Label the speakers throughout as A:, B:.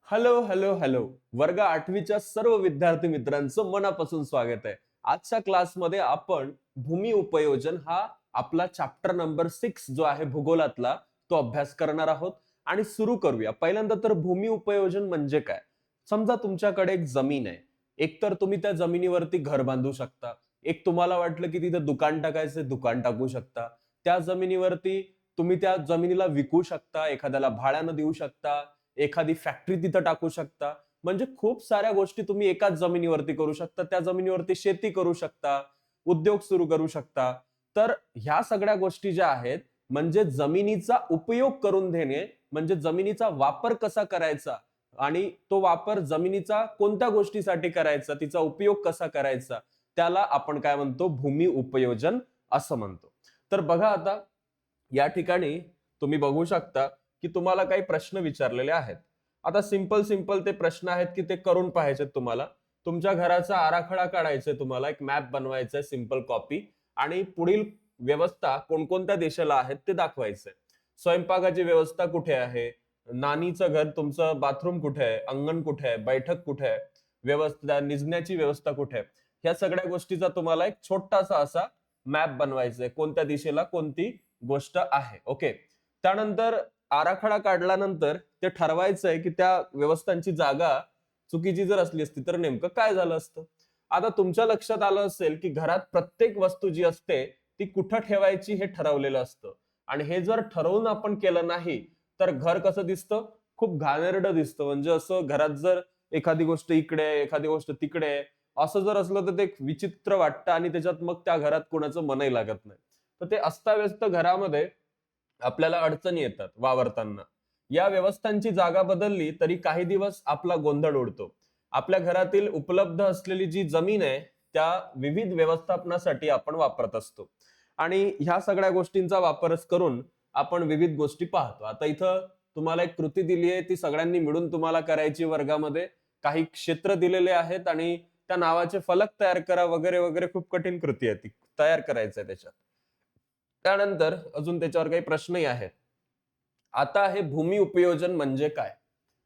A: Hello hello hello. वर्ग 8वीच्या सर्व विद्यार्थी मित्रांचं मनापासून स्वागत आहे. आजच्या क्लासमध्ये आपण भूमी उपयोजन हा आपला चॅप्टर नंबर 6 जो आहे भूगोलातला तो अभ्यास करणार आहोत. आणि सुरू करूया. पहिल्यांदा तर भूमी उपयोजन म्हणजे काय? समजा तुमच्याकडे एक जमीन आहे. एक तर तुम्ही त्या जमिनीवरती घर बांधू शकता. एक तुम्हाला वाटलं की तिथे दुकान टाकायचं, दुकान टाकू शकता. त्या जमिनीवरती तुम्ही त्या जमिनीला विकू शकता, एखाद्याला भाड्यानं देऊ शकता, एखादी फॅक्टरी तिथं टाकू शकता. म्हणजे खूप साऱ्या गोष्टी तुम्ही एकाच जमिनीवरती करू शकता. त्या जमिनीवरती शेती करू शकता, उद्योग सुरू करू शकता. तर ह्या सगळ्या गोष्टी ज्या आहेत म्हणजे जमिनीचा उपयोग करून घेणे, म्हणजे जमिनीचा वापर कसा करायचा आणि तो वापर जमिनीचा कोणत्या गोष्टीसाठी करायचा, तिचा उपयोग कसा करायचा, त्याला आपण काय म्हणतो? भूमी उपयोजन असं म्हणतो. तर बघा आता या ठिकाणी तुम्ही बघू शकता की तुम्हाला काही प्रश्न विचारलेले आहेत. आता सिंपल सिंपल ते प्रश्न आहेत की ते करून पाहायचे तुम्हाला. तुमच्या घराचा आराखडा काढायचा आहे, तुम्हाला एक मॅप बनवायचा आहे, सिंपल कॉपी. आणि पुढील व्यवस्था कोणकोणत्या देशाला आहेत ते दाखवायचंय. स्वयंपाकाची व्यवस्था कुठे आहे, नानीचं घर, तुमचं बाथरूम कुठे आहे, अंगण कुठे आहे, बैठक कुठे आहे, व्यवस्था निजण्याची व्यवस्था कुठे आहे, ह्या सगळ्या गोष्टीचा तुम्हाला एक छोटासा असा मॅप बनवायचा आहे, कोणत्या दिशेला कोणती गोष्ट आहे. ओके. त्यानंतर आराखडा काढल्यानंतर ते ठरवायचं आहे की त्या व्यवस्थांची जागा चुकीची जर असली असती तर नेमकं काय झालं असतं. आता तुमच्या लक्षात आलं असेल की घरात प्रत्येक वस्तू जी असते ती कुठं ठेवायची हे ठरवलेलं असतं. आणि हे जर ठरवून आपण केलं नाही तर घर कसं दिसतं? खूप घाणेरडं दिसतं. म्हणजे असं घरात जर एखादी गोष्ट इकडे आहे, एखादी गोष्ट तिकडे आहे, असं जर असलं तर ते एक विचित्र वाटतं आणि त्याच्यात मग त्या घरात कोणाचं मनही लागत नाही. तर ते अस्ताव्यस्त घरामध्ये आपल्याला अडचणी येतात वावरताना. या व्यवस्थांची जागा बदलली तरी काही दिवस आपला गोंधळ उडतो. आपल्या घरातील उपलब्ध असलेली जी जमीन आहे त्या विविध व्यवस्थापनासाठी आपण वापरत असतो. आणि ह्या सगळ्या गोष्टींचा वापरच करून आपण विविध गोष्टी पाहतो. आता इथं तुम्हाला एक कृती दिली आहे, ती सगळ्यांनी मिळून तुम्हाला करायची वर्गामध्ये. काही क्षेत्र दिलेले आहेत आणि त्या नावाचे फलक तयार करा वगैरे वगैरे. खूप कठीण कृती आहे ती, तयार करायचं आहे त्याच्यात. त्यानंतर अजून त्याच्यावर काही प्रश्नही आहेत. आता हे भूमी उपयोजन म्हणजे काय?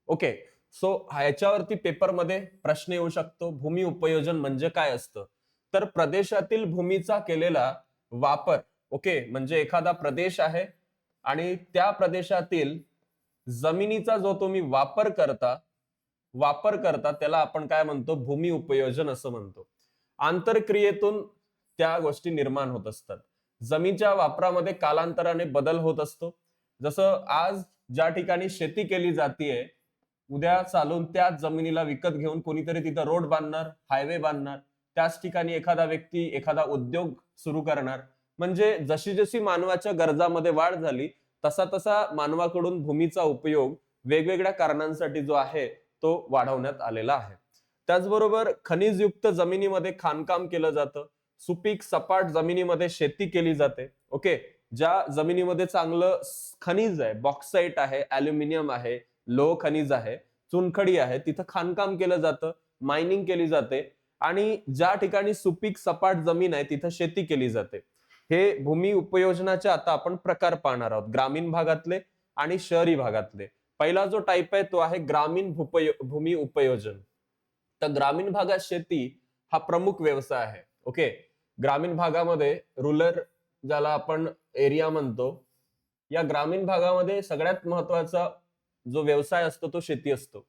A: ओके. सो ह्याच्यावरती पेपरमध्ये प्रश्न येऊ शकतो. भूमी उपयोजन म्हणजे काय असतं? तर प्रदेशातील भूमीचा केलेला वापर. ओके. म्हणजे एखादा प्रदेश आहे आणि त्या प्रदेशातील जमिनीचा जो तुम्ही वापर करता त्याला आपण काय म्हणतो? भूमी उपयोजन असं म्हणतो. आंतरक्रियेतून त्या गोष्टी निर्माण होत असतात. जमीनच्या वापरामध्ये कालांतराने बदल होत असतो. जसं आज ज्या ठिकाणी शेती केली जातीये, उद्या चालून त्याच जमिनीला विकत घेऊन कोणीतरी तिथं रोड बांधणार, हायवे बांधणार. त्याच ठिकाणी एखादा व्यक्ती एखादा उद्योग सुरू करणार. म्हणजे जशी जशी मानवाच्या गरजामध्ये वाढ झाली तसा तसा मानवाकडून भूमीचा उपयोग वेगवेगळ्या कारणांसाठी जो आहे तो वाढवण्यात आलेला आहे. त्याचबरोबर खनिजयुक्त जमिनीमध्ये खाणकाम केलं जातं. सुपीक सपाट जमिनीमध्ये शेती केली जाते. ओके. ज्या जमिनीमध्ये चांगलं खनिज आहे, बॉक्साईट आहे, अल्युमिनियम आहे, लोह खनिज आहे, चुनखडी आहे, तिथं खाणकाम केलं जातं, मायनिंग केली जाते. आणि ज्या ठिकाणी सुपीक सपाट जमीन आहे तिथं शेती केली जाते. हे भूमी उपयोजनाचे आता आपण प्रकार पाहणार आहोत, ग्रामीण भागातले आणि शहरी भागातले. पहिला जो टाइप आहे तो आहे ग्रामीण भूमी उपयोजन. तर ग्रामीण भागात शेती हा प्रमुख व्यवसाय आहे. ओके. ग्रामीण भागामध्ये रूरल, ज्याला आपण एरिया म्हणतो, या ग्रामीण भागामध्ये सगळ्यात महत्वाचा जो व्यवसाय असतो तो शेती असतो.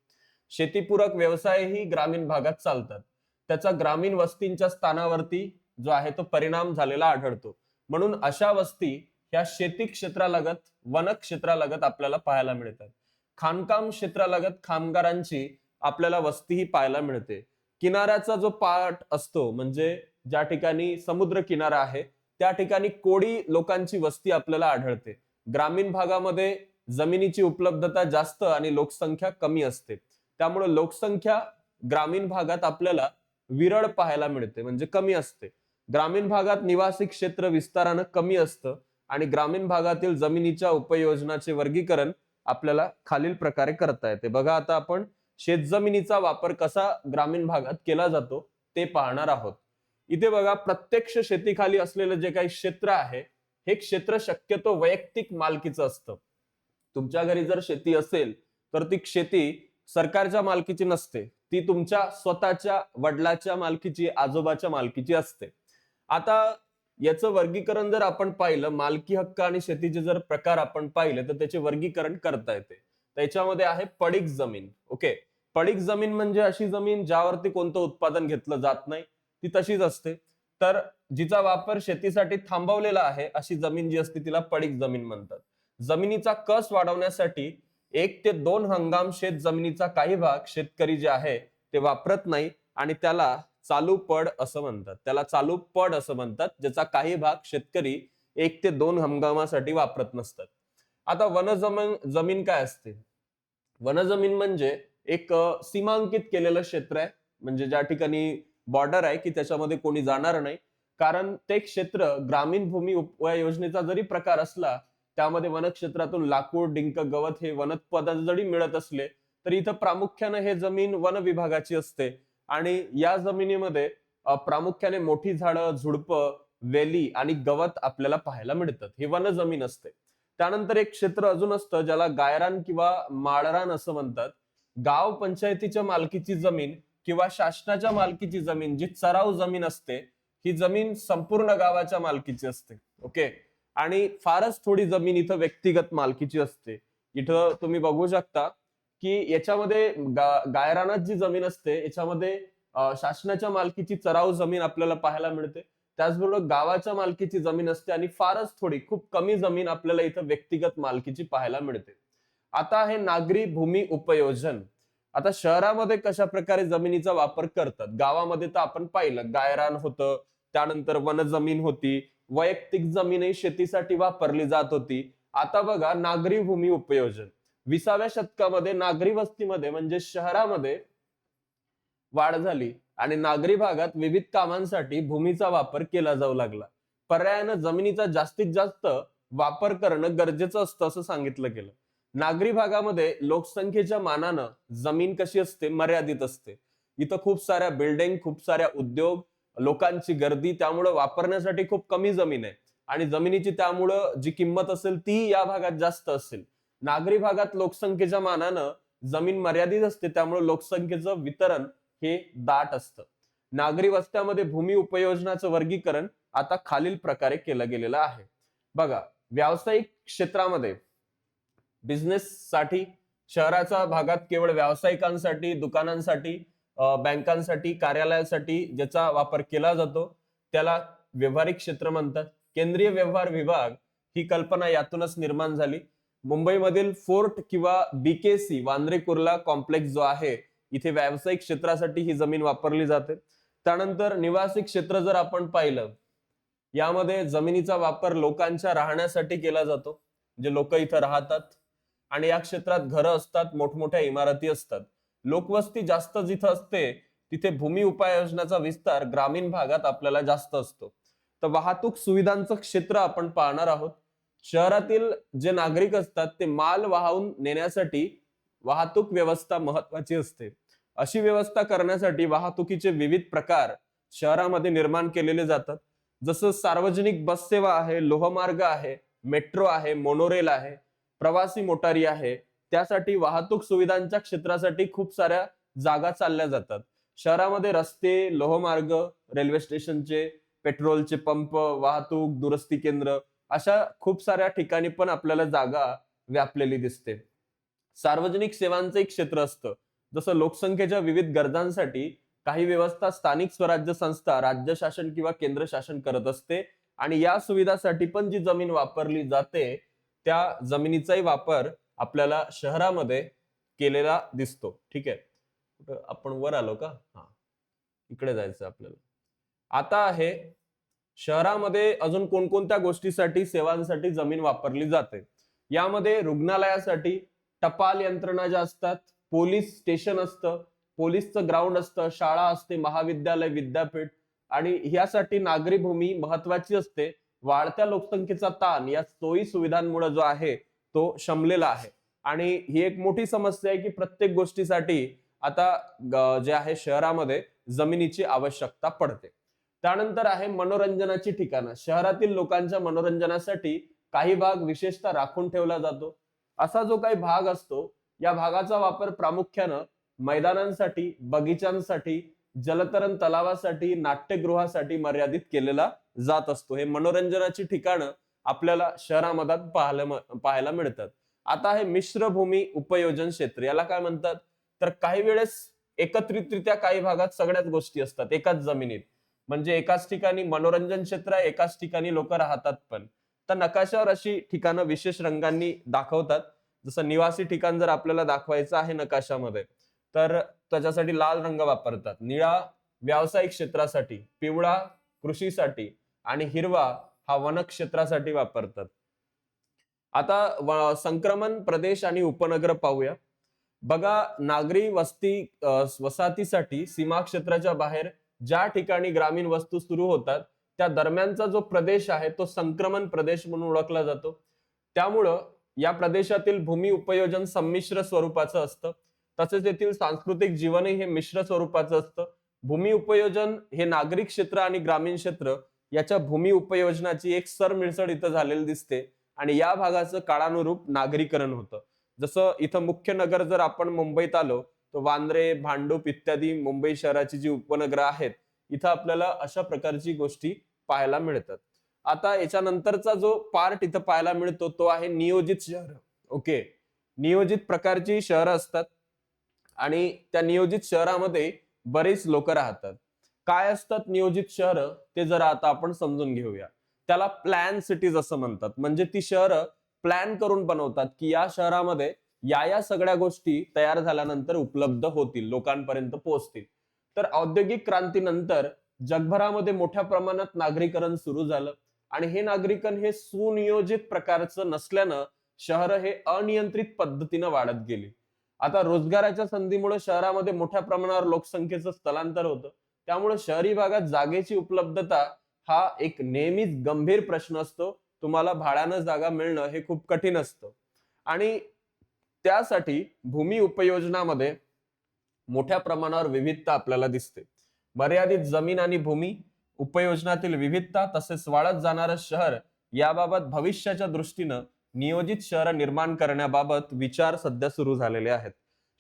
A: शेतीपूरक व्यवसायही ग्रामीण भागात चालतात. त्याचा ग्रामीण वस्तींच्या स्थानावरती जो आहे तो परिणाम झालेला आढळतो. म्हणून अशा वस्ती ह्या शेती क्षेत्रालगत, वन क्षेत्रालगत आपल्याला पाहायला मिळतात. खाणकाम क्षेत्रालगत कामगारांची आपल्याला वस्तीही पाहायला मिळते. किनाऱ्याचा जो पार्ट असतो, म्हणजे ज्या ठिकाणी समुद्र किनारा आहे त्या ठिकाणी कोळी लोकांची वस्ती आपल्याला आढळते. ग्रामीण भागामध्ये जमिनीची उपलब्धता जास्त आणि लोकसंख्या कमी असते. त्यामुळे लोकसंख्या ग्रामीण भागात आपल्याला विरळ पाहायला मिळते, म्हणजे कमी असते. ग्रामीण भागात निवासी क्षेत्र विस्तारानं कमी असतं आणि ग्रामीण भागातील जमिनीच्या उपयोजनाचे वर्गीकरण आपल्याला खालील प्रकारे करता येते. बघा आता आपण शेतजमिनीचा वापर कसा ग्रामीण भागात केला जातो ते पाहणार आहोत. इथे बघा, प्रत्यक्ष शेतीखाली असलेलं जे काही क्षेत्र आहे हे क्षेत्र शक्यतो वैयक्तिक मालकीचं असतं. तुमच्या घरी जर शेती असेल तर ती शेती सरकारच्या मालकीची नसते, ती तुमच्या स्वतःच्या वडिलाच्या मालकीची, आजोबाच्या मालकीची असते. आता याचं वर्गीकरण जर आपण पाहिलं, मालकी हक्क आणि शेतीचे जर प्रकार आपण पाहिले तर त्याचे वर्गीकरण करता येते. त्याच्यामध्ये आहे पडीक जमीन. ओके, पडीक जमीन म्हणजे अशी जमीन ज्यावरती कोणतं उत्पादन घेतलं जात नाही, ती तशीच असते. तर जिचा वापर शेतीसाठी थांबवलेला आहे अशी जमीन जी असते तिला पडीक जमीन म्हणतात. जमिनीचा कस वाढवण्यासाठी 1 ते 2 हंगाम शेत जमिनीचा काही भाग शेतकरी जे आहे ते वापरत नाही आणि त्याला चालू पड असं म्हणतात. त्याला चालू पड असं म्हणतात, ज्याचा काही भाग शेतकरी 1 ते 2 हंगामासाठी वापरत नसतात. आता जमीन काय असते? वनजमीन म्हणजे एक सीमांकित केलेलं क्षेत्र आहे, म्हणजे ज्या ठिकाणी बॉर्डर आहे की त्याच्यामध्ये कोणी जाणार नाही. कारण ते क्षेत्र ग्रामीण भूमी उपयोग योजनेचा जरी प्रकार असला, त्यामध्ये वनक्षेत्रातून लाकूड, डिंक, गवत हे वनोत्पादन जरी मिळत असले, तर इथं प्रामुख्याने हे जमीन वन विभागाची असते. आणि या जमिनीमध्ये प्रामुख्याने मोठी झाडं, झुडपं, वेली आणि गवत आपल्याला पाहायला मिळतात. ही वनजमीन असते. त्यानंतर एक क्षेत्र अजून असतं ज्याला गायरान किंवा माळरान असं म्हणतात. गाव पंचायतीच्या मालकीची जमीन किंवा शासनाच्या मालकीची जमीन जी चराव जमीन असते, ही जमीन संपूर्ण गावाच्या मालकीची असते. ओके, आणि फारच थोडी जमीन इथं व्यक्तिगत मालकीची असते. इथं तुम्ही बघू शकता की याच्यामध्ये गायरानात जी जमीन असते याच्यामध्ये शासनाच्या मालकीची चराव जमीन आपल्याला पाहायला मिळते. त्याचबरोबर गावाच्या मालकीची जमीन असते आणि फारच थोडी, खूप कमी जमीन आपल्याला इथं व्यक्तिगत मालकीची पाहायला मिळते. आता आहे नागरी भूमी उपयोजन. आता शहरामध्ये कशा प्रकारे जमिनीचा वापर करतात, गावामध्ये तर आपण पाहिलं गायरान होतं, त्यानंतर वनजमीन होती, वैयक्तिक जमीनही शेतीसाठी वापरली जात होती. आता बघा नागरी भूमी उपयोजन. 20व्या शतकामध्ये नागरी वस्तीमध्ये म्हणजे शहरामध्ये वाढ झाली आणि नागरी भागात विविध कामांसाठी भूमीचा वापर केला जाऊ लागला. पर्यायानं जमिनीचा जास्तीत जास्त वापर करणं गरजेचं असतं असं सांगितलं गेलं. नागरी भागामध्ये लोकसंख्येच्या मानानं जमीन कशी असते, मर्यादित असते. इथं खूप साऱ्या बिल्डिंग, खूप साऱ्या उद्योग, लोकांची गर्दी, त्यामुळं वापरण्यासाठी खूप कमी जमीन आहे आणि जमिनीची त्यामुळं जी किंमत असेल ती या भागात जास्त असेल. नागरी भागात लोकसंख्येच्या मानानं जमीन मर्यादित असते, त्यामुळे लोकसंख्येचं वितरण हे दाट असतं. नागरी वस्त्यामध्ये भूमी उपयोजनाचं वर्गीकरण आता खालील प्रकारे केलं गेलेलं आहे. बघा, व्यावसायिक क्षेत्रामध्ये बिझनेस साठी शहराच्या भागात केवळ व्यावसायिकांसाठी, दुकानांसाठी, बँकांसाठी, कार्यालयासाठी ज्याचा वापर केला जातो त्याला व्यावहारिक क्षेत्र म्हणतात. केंद्रीय व्यवहार विभाग ही कल्पना यातूनच निर्माण झाली. मुंबईमधील फोर्ट किंवा बीकेसी वांद्रे कुर्ला कॉम्प्लेक्स जो आहे, इथे व्यावसायिक क्षेत्रासाठी ही जमीन वापरली जाते. त्यानंतर निवासी क्षेत्र जर आपण पाहिलं, यामध्ये जमिनीचा वापर लोकांच्या राहण्यासाठी केला जातो, जे लोक इथं राहतात आणि या क्षेत्रात घरं असतात, मोठमोठ्या इमारती असतात. लोकवस्ती जास्त जिथं असते तिथे भूमी उपाययोजनाचा विस्तार ग्रामीण भागात आपल्याला जास्त असतो. तर वाहतूक सुविधांचं क्षेत्र आपण पाहणार आहोत. शहरातील जे नागरिक असतात ते माल वाहून नेण्यासाठी वाहतूक व्यवस्था महत्वाची असते. अशी व्यवस्था करण्यासाठी वाहतुकीचे विविध प्रकार शहरामध्ये निर्माण केलेले जातात. जसं सार्वजनिक बस सेवा आहे, लोहमार्ग आहे, मेट्रो आहे, मोनोरेल आहे, प्रवासी मोटारी आहे. त्यासाठी वाहतूक सुविधांच्या क्षेत्रासाठी खूप साऱ्या जागा चालल्या जातात. शहरामध्ये रस्ते, लोहमार्ग, रेल्वे स्टेशनचे, पेट्रोलचे पंप, वाहतूक दुरुस्ती केंद्र अशा खूप साऱ्या ठिकाणी पण आपल्याला जागा व्यापलेली दिसते. सार्वजनिक सेवांचं एक क्षेत्र असतं. जसं लोकसंख्येच्या विविध गरजांसाठी काही व्यवस्था स्थानिक स्वराज्य संस्था, राज्य शासन किंवा केंद्र शासन करत असते आणि या सुविधासाठी पण जी जमीन वापरली जाते त्या जमिनीचाही वापर आपल्याला शहरामध्ये केलेला दिसतो. ठीक आहे, आपण वर आलो का? हा, इकडे जायचं आपल्याला. आता आहे शहरामध्ये अजून कोणकोणत्या गोष्टीसाठी, सेवांसाठी जमीन वापरली जाते. यामध्ये रुग्णालयासाठी टपाल यंत्रणा ज्या असतात, पोलीस स्टेशन असतं, पोलीसचं ग्राउंड असतं, शाळा असते, महाविद्यालय, विद्यापीठ आणि यासाठी नागरी भूमी महत्वाची असते. वाढत्या लोकसंख्येचा ताण या सोयी सुविधांमुळे जो आहे तो शमलेला आहे आणि ही एक मोठी समस्या आहे की प्रत्येक गोष्टीसाठी आता जे आहे शहरामध्ये जमिनीची आवश्यकता पडते. त्यानंतर आहे मनोरंजनाची ठिकाणं. शहरातील लोकांच्या मनोरंजनासाठी काही भाग विशेषतः राखून ठेवला जातो. असा जो काही भाग असतो या भागाचा वापर प्रामुख्यानं मैदानांसाठी, बगीचांसाठी, जलतरण तलावासाठी, नाट्यगृहासाठी मर्यादित केलेला जात असतो. हे मनोरंजनाची ठिकाणं आपल्याला शहरामध्ये पाहायला मिळतात. आता हे मिश्र भूमी उपयोजन क्षेत्र, याला काय म्हणतात? तर काही वेळेस एकत्रितरित्या काही भागात सगळ्याच गोष्टी असतात एकाच जमिनीत. म्हणजे एकाच ठिकाणी मनोरंजन क्षेत्र आहे, एकाच ठिकाणी लोक राहतात पण. तर नकाशावर अशी ठिकाणं विशेष रंगांनी दाखवतात. जसं निवासी ठिकाण जर आपल्याला दाखवायचं आहे नकाशामध्ये, तर त्याच्यासाठी लाल रंग वापरतात, निळा व्यावसायिक क्षेत्रासाठी, पिवळा कृषीसाठी आणि हिरवा हा वन क्षेत्रासाठी वापरतात. आता संक्रमण प्रदेश आणि उपनगर पाहूया. बघा, नागरी वसाहतीसाठी सीमा क्षेत्राच्या बाहेर ज्या ठिकाणी ग्रामीण वस्ती सुरू होतात त्या दरम्यानचा जो प्रदेश आहे तो संक्रमण प्रदेश म्हणून ओळखला जातो. त्यामुळं या प्रदेशातील भूमी उपयोजन संमिश्र स्वरूपाचं असतं. तसेच येथील सांस्कृतिक जीवनही हे मिश्र स्वरूपाचं असतं. भूमी उपयोजन हे नागरिक क्षेत्र आणि ग्रामीण क्षेत्र याच्या भूमी उपयोजनाची एक सरमिसळ इथं झालेली दिसते आणि या भागाचं काळानुरूप नागरीकरण होतं. जसं इथं मुख्य नगर जर आपण मुंबईत आलो तर वांद्रे, भांडूप इत्यादी मुंबई शहराची जी उपनगरं आहेत, इथं आपल्याला अशा प्रकारची गोष्टी पाहायला मिळतात. आता याच्यानंतरचा जो पार्ट इथं पाहायला मिळतो तो आहे नियोजित शहर. ओके, नियोजित प्रकारची शहरं असतात आणि त्या नियोजित शहरामध्ये बरेच लोक राहतात. काय असतात नियोजित शहरं ते जरा आता आपण समजून घेऊया. त्याला प्लॅन सिटीज असं म्हणतात. म्हणजे ती शहरं प्लॅन करून बनवतात की या शहरामध्ये या सगळ्या गोष्टी तयार झाल्यानंतर उपलब्ध होतील, लोकांपर्यंत पोहोचतील. तर औद्योगिक क्रांतीनंतर जगभरामध्ये मोठ्या प्रमाणात नागरीकरण सुरू झालं आणि हे नागरीकरण हे सुनियोजित प्रकारचं नसल्यानं शहरं हे अनियंत्रित पद्धतीनं वाढत गेली. आता रोजगाराच्या संधीमुळे शहरामध्ये मोठ्या प्रमाणावर लोकसंख्येचं स्थलांतर होतं. त्यामुळे शहरी भागात जागेची उपलब्धता हा एक नेहमीच गंभीर प्रश्न असतो. तुम्हाला भाड्यानं जागा मिळणं हे खूप कठीण असतं आणि त्यासाठी भूमी उपयोजनामध्ये मोठ्या प्रमाणावर विविधता आपल्याला दिसते. मर्यादित जमीन आणि भूमी उपयोजनातील विविधता तसेच वाढत जाणारं शहर याबाबत भविष्याच्या दृष्टीनं नियोजित शहर निर्माण करण्याबाबत विचार सध्या सुरू झालेले आहेत.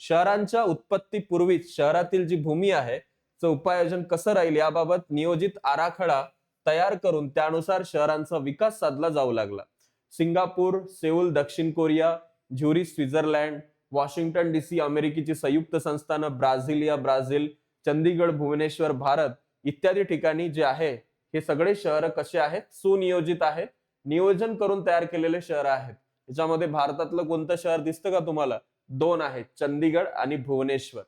A: शहरांच्या उत्पत्तीपूर्वीच शहरातील जी भूमी आहे चं उपयोजन कसं राहील याबाबत नियोजित आराखडा तयार करून त्यानुसार शहरांचा विकास साधला जाऊ लागला. सिंगापूर, सेऊल दक्षिण Korea, Zurich Switzerland, Washington DC अमेरिकेची संयुक्त संस्थानं, ब्राझिलिया ब्राझील, चंदीगड भुवनेश्वर भारत इत्यादी ठिकाणी जे आहे हे सगळे शहर कसे आहेत? सुनियोजित आहेत, नियोजन करून तयार केलेले शहर आहेत. याच्यामध्ये भारतातलं कोणतं शहर दिसतं का तुम्हाला? दोन आहेत, चंदीगड आणि Bhubaneswar.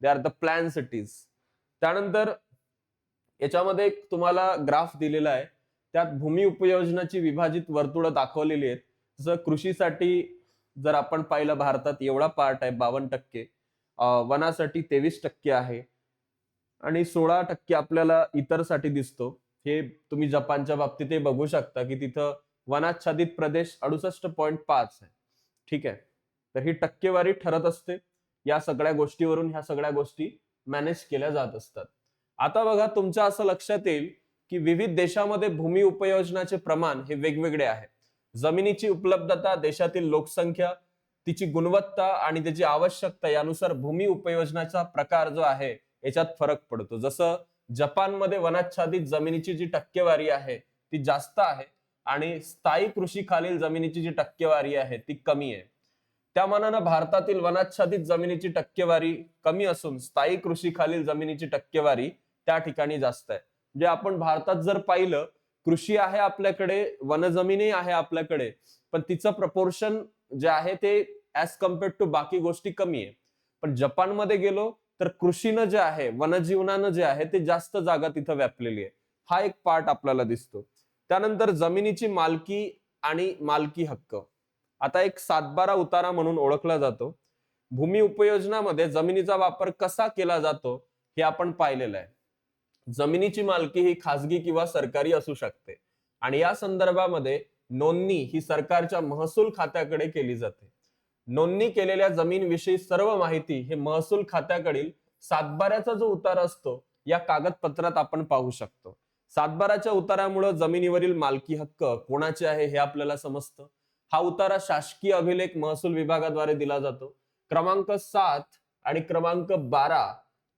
A: They are the plan cities. त्यानंतर याच्यामध्ये एक तुम्हाला ग्राफ दिलेला आहे, त्यात भूमी उपयोजनाची विभाजित वर्तुळं दाखवलेली आहेत. जसं कृषीसाठी जर आपण पाहिलं भारतात एवढा पार्ट आहे 52%, वनासाठी 23% आहे आणि 16% आपल्याला इतर साठी दिसतो. हे तुम्ही जपानच्या बाबतीत बघू शकता की तिथं वनाच्छादित प्रदेश 68.5 आहे. ठीक आहे, तर ही टक्केवारी ठरत असते. या सगळ्या गोष्टीवरून ह्या सगळ्या गोष्टी मॅनेज केल्या जात असतात. आता बघा, तुमच्या असं लक्षात येईल की विविध देशामध्ये भूमी उपयोजनाचे प्रमाण हे वेगवेगळे आहे. जमिनीची उपलब्धता, देशातील लोकसंख्या, तिची गुणवत्ता आणि त्याची आवश्यकता यानुसार भूमी उपयोजनाचा प्रकार जो आहे याच्यात फरक पडतो. जसं जपानमध्ये वनाच्छादित जमिनीची जी टक्केवारी आहे ती जास्त आहे आणि स्थायी कृषी खालील जमिनीची जी टक्केवारी आहे ती कमी आहे. त्या मानानं भारतातील वनाच्छादित जमिनीची टक्केवारी कमी असून स्थायी कृषी खालील जमिनीची टक्केवारी त्या ठिकाणी जास्त आहे. म्हणजे आपण भारतात जर पाहिलं, कृषी आहे आपल्याकडे, वनजमिनी आहे आपल्याकडे, पण तिचं प्रपोर्शन जे आहे ते ऍज कम्पेअर्ड टू बाकी गोष्टी कमी आहे. पण जपानमध्ये गेलो तर कृषीनं जे आहे, वनजीवनानं जे आहे ते जास्त जागा तिथं व्यापलेली आहे. हा एक पार्ट आपल्याला दिसतो. त्यानंतर जमिनीची मालकी आणि मालकी हक्क. आता एक 7/12 उतारा म्हणून ओळखला जातो. भूमी उपयोजनामध्ये जमिनीचा वापर कसा केला जातो हे आपण पाहिलेलं आहे. जमिनीची मालकी ही खासगी किंवा सरकारी असू शकते आणि या संदर्भामध्ये नोंदणी ही सरकारच्या महसूल खात्याकडे केली जाते. नोंदणी केलेल्या जमीनविषयी सर्व माहिती हे महसूल खात्याकडील 7/12चा जो उतारा असतो या कागदपत्रात आपण पाहू शकतो. 7/12च्या उतारामुळे जमिनीवरील मालकी हक्क कोणाचे आहे हे आपल्याला समजतं. हा उतारा शासकीय अभिलेख महसूल विभागाद्वारे दिला जातो. क्रमांक 7 आणि क्रमांक 12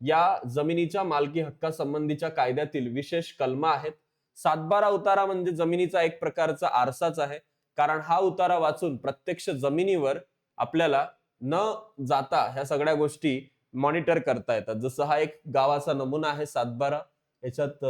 A: या जमिनीच्या मालकी हक्कासंबंधीच्या कायद्यातील विशेष कलमा आहेत. 7-12 उतारा म्हणजे जमिनीचा एक प्रकारचा आरसाच आहे, कारण हा उतारा वाचून प्रत्यक्ष जमिनीवर आपल्याला न जाता ह्या सगळ्या गोष्टी मॉनिटर करता येतात. जसं हा एक गावाचा नमुना आहे 7-12, याच्यात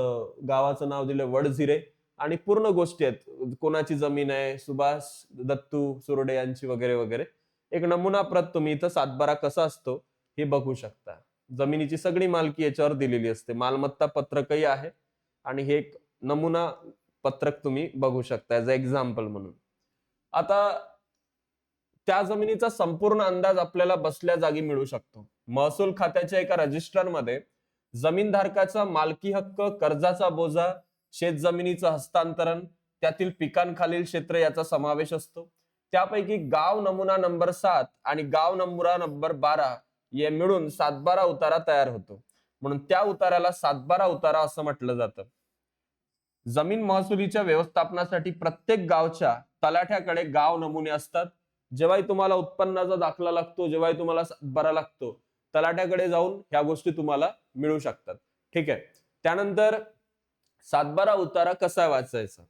A: गावाचं नाव दिलं वडझिरे आणि पूर्ण गोष्टी आहेत, कोणाची जमीन आहे, सुभाष दत्तू सुरडे यांची वगैरे वगैरे. एक नमुना प्रत तुम्ही इथं 7-12 कसा असतो हे बघू शकता. जमिनीची सगळी मालकी याच्यावर दिलेली असते, मालमत्ता पत्रकही आहे आणि हे एक नमुना पत्रक तुम्ही बघू शकता ऍज अ एक्झाम्पल म्हणून. आता त्या जमिनीचा संपूर्ण अंदाज आपल्याला बसल्या जागी मिळू शकतो. महसूल खात्याच्या एका रजिस्टरमध्ये जमीनधारकाचा मालकी हक्क, कर्जाचा बोजा, शेत जमिनीचं हस्तांतरण, त्यातील पिकांखालील क्षेत्र याचा समावेश असतो. त्यापैकी गाव नमुना नंबर 7 आणि गाव नमुना नंबर 12 हे मिळून 7-12 उतारा तयार होतो, म्हणून त्या उताराला 7-12 उतारा असं म्हटलं जातं. जमीन महसुलीच्या व्यवस्थापनासाठी प्रत्येक गावच्या तलाठ्याकडे गाव नमुने असतात. जेव्हाही तुम्हाला उत्पन्नाचा दाखला लागतो, जेव्हाही तुम्हाला 7-12 लागतो, तलाठ्याकडे जाऊन ह्या गोष्टी तुम्हाला मिळू शकतात. ठीक आहे. त्यानंतर 7-12 उतारा कसा वाचायचा?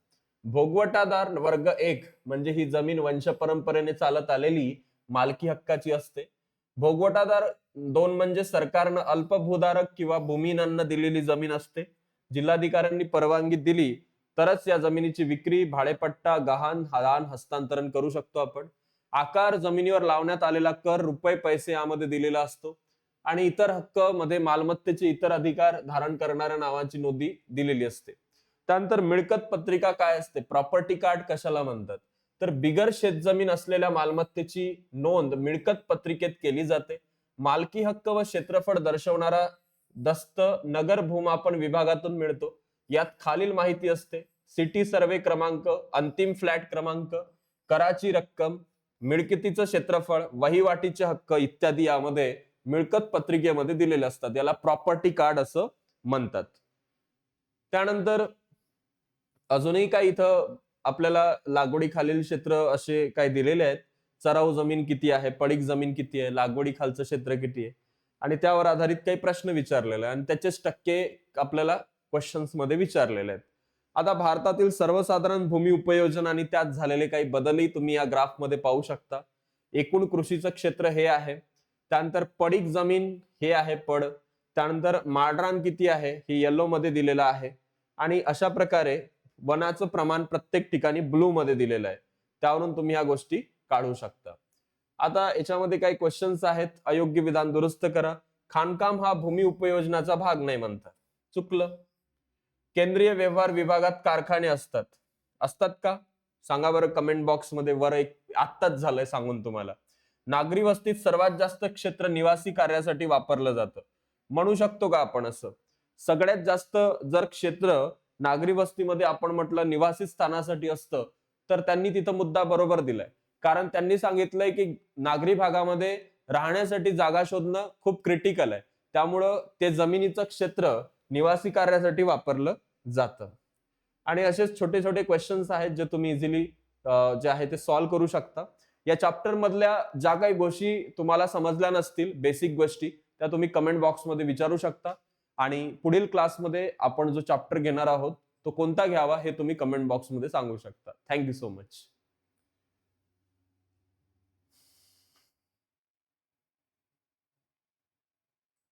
A: भोगवटादार वर्ग 1 म्हणजे ही जमीन वंश परंपरेने चालत आलेली मालकी हक्काची असते. भोगवटादार 2 म्हणजे सरकारनं अल्पभूधारक किंवा भूमिहीनांना दिलेली जमीन असते. जिल्हाधिकाऱ्यांनी परवानगी दिली तरच या जमिनीची विक्री, भाडेपट्टा, गहाण, दान, हस्तांतरण करू शकतो आपण. आकार, जमिनीवर लावण्यात आलेला कर, रुपये, पैसे यामध्ये दिलेला असतो आणि इतर हक्क मध्ये मालमत्तेचे इतर अधिकार धारण करणाऱ्या नावाची नोंदी दिलेली असते. त्यानंतर मिळकत पत्रिका काय असते? प्रॉपर्टी कार्ड कशाला म्हणतात? तर बिगर शेतजमीन असलेल्या मालमत्तेची नोंद मिळकत पत्रिकेत केली जाते. मालकी हक्क व क्षेत्रफळ दर्शवणारा दस्त नगर भूमापन विभागातून मिळतो. यात खालील माहिती असते: सिटी सर्वे क्रमांक, अंतिम फ्लॅट क्रमांक, कराची रक्कम, मिळकतीचं क्षेत्रफळ, वहिवाटीचे हक्क इत्यादी यामध्ये मिळकत पत्रिकेमध्ये दिलेले असतात. याला प्रॉपर्टी कार्ड असं म्हणतात. त्यानंतर अजूनही काही इथं आपल्याला लागवडीखालील क्षेत्र असे काही दिलेले आहेत. चराऊ जमीन किती आहे, पडीक जमीन किती आहे, लागवडीखालचं क्षेत्र किती आहे आणि त्यावर आधारित काही प्रश्न विचारलेले आहे आणि त्याचेच टक्के आपल्याला क्वेश्चन्स मध्ये विचारलेले आहेत. आता भारतातील सर्वसाधारण भूमी उपयोजन आणि त्यात झालेले काही बदलही तुम्ही या ग्राफ मध्ये पाहू शकता. एकूण कृषीचं क्षेत्र हे आहे. त्यानंतर पडीक जमीन हे आहे पड. त्यानंतर माळरान किती आहे हे येलो मध्ये दिलेलं आहे आणि अशा प्रकारे वनाचं प्रमाण प्रत्येक ठिकाणी ब्लू मध्ये दिलेलं आहे. त्यावरून तुम्ही ह्या गोष्टी काढू शकता. आता याच्यामध्ये काही क्वेश्चन्स आहेत. अयोग्य विधान दुरुस्त करा. खाणकाम हा भूमी उपयोजनाचा भाग नाही म्हणतात, चुकलं. केंद्रीय व्यवहार विभागात कारखाने असतात, असतात का? सांगा बरं कमेंट बॉक्स मध्ये. वर एक आत्ताच झालंय सांगून तुम्हाला. नागरी वस्तीत सर्वात जास्त क्षेत्र निवासी कार्यासाठी वापरलं जातं, म्हणू शकतो का आपण असं? सगळ्यात जास्त जर क्षेत्र नागरी वस्तीमध्ये आपण म्हटलं निवासी स्थानासाठी असतं तर त्यांनी तिथं मुद्दा बरोबर दिलाय, कारण त्यांनी सांगितलंय की नागरी भागामध्ये राहण्यासाठी जागा शोधणं खूप क्रिटिकल आहे. त्यामुळं ते जमिनीचं क्षेत्र निवासी कार्यासाठी वापरलं जातं. आणि असेच छोटे छोटे क्वेश्चन्स आहेत जे तुम्ही इझिली जे आहे ते सॉल्व्ह करू शकता. या चॅप्टर मधल्या ज्या काही गोष्टी तुम्हाला समजल्या नसतील, बेसिक गोष्टी, त्या तुम्ही कमेंट बॉक्समध्ये विचारू शकता आणि पुढील क्लासमध्ये आपण जो चॅप्टर घेणार आहोत तो कोणता घ्यावा हे तुम्ही कमेंट बॉक्समध्ये सांगू शकता. Thank you so much.